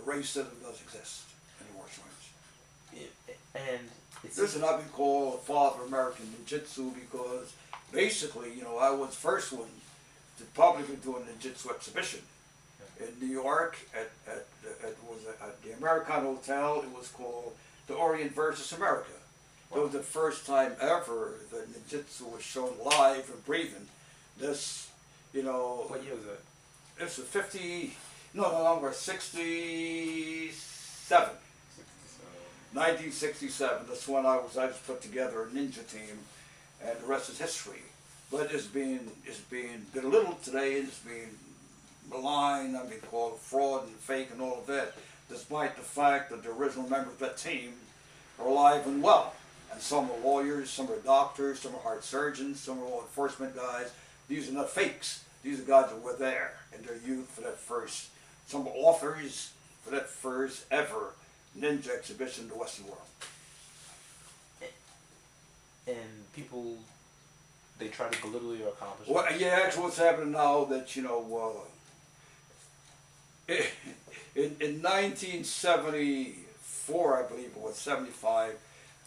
race that does exist in the martial arts. And it's This is not been called Father of American Jiu-Jitsu because basically, I was the first one to publicly do a Jiu-Jitsu exhibition in New York at the American Hotel. It was called The Orient versus America. Wow. It was the first time ever that Jiu-Jitsu was shown live and breathing. This, What year was it? This was 67. 1967. That's when I just put together a ninja team, and the rest is history. But it's being belittled today. It's being maligned. I mean, called fraud and fake and all of that. Despite the fact that the original members of that team are alive and well, and some are lawyers, some are doctors, some are heart surgeons, some are law enforcement guys. These are not fakes. These are guys that were there in their youth for that first. Some are authors for that first ever ninja exhibition in the Western world. And people, they try to belittle your accomplishments. Well, yeah, actually what's happening now that, in 1974, I believe it was, 75,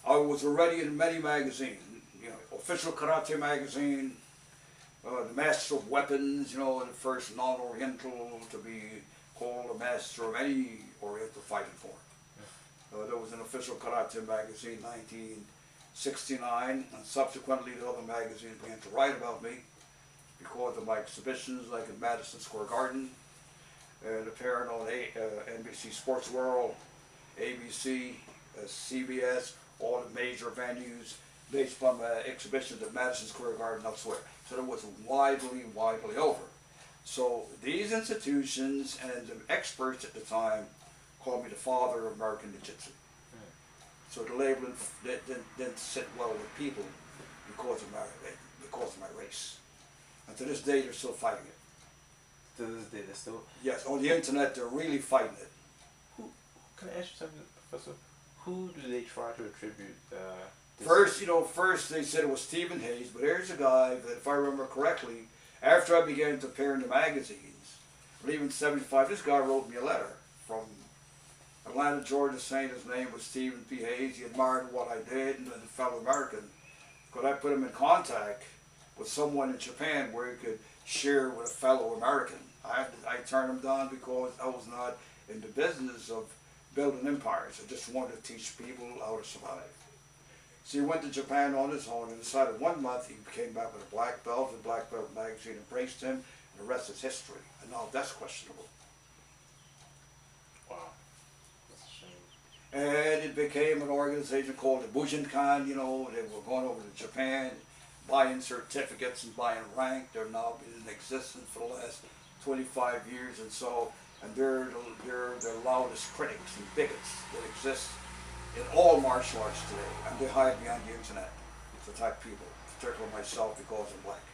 I was already in many magazines, Official Karate Magazine, the Master of Weapons, the first non-Oriental to be called a master of any Oriental fighting form. There was an Official Karate Magazine, 1969, and subsequently the other magazines began to write about me because of my exhibitions, like in Madison Square Garden, and appearing on NBC Sports World, ABC, CBS, all the major venues based upon my exhibitions at Madison Square Garden elsewhere. So it was widely over. So these institutions and the experts at the time called me the father of American Jiu-Jitsu. So the labeling didn't sit well with people because of my race. And to this day, they're still fighting it. To this day, they're still. Yes, on the internet, they're really fighting it. Can I ask you something, Professor? Who do they try to attribute? First they said it was Stephen Hayes, but here's a guy that, if I remember correctly, after I began to appear in the magazines, I believe in '75, this guy wrote me a letter from Atlanta, Georgia, saying his name was Stephen P. Hayes. He admired what I did and as a fellow American. Could I put him in contact with someone in Japan where he could share with a fellow American? I turned him down because I was not in the business of building empires. I just wanted to teach people how to survive. So he went to Japan on his own and decided 1 month he came back with a black belt. The Black Belt magazine embraced him, and the rest is history. And now that's questionable. Wow. That's a shame. And it became an organization called the Bujinkan. They were going over to Japan, buying certificates and buying rank. They're now been in existence for the last 25 years and so. And they're the loudest critics and bigots that exist in all martial arts today, and they hide behind the internet. It's the type of people, particularly myself, because I'm black.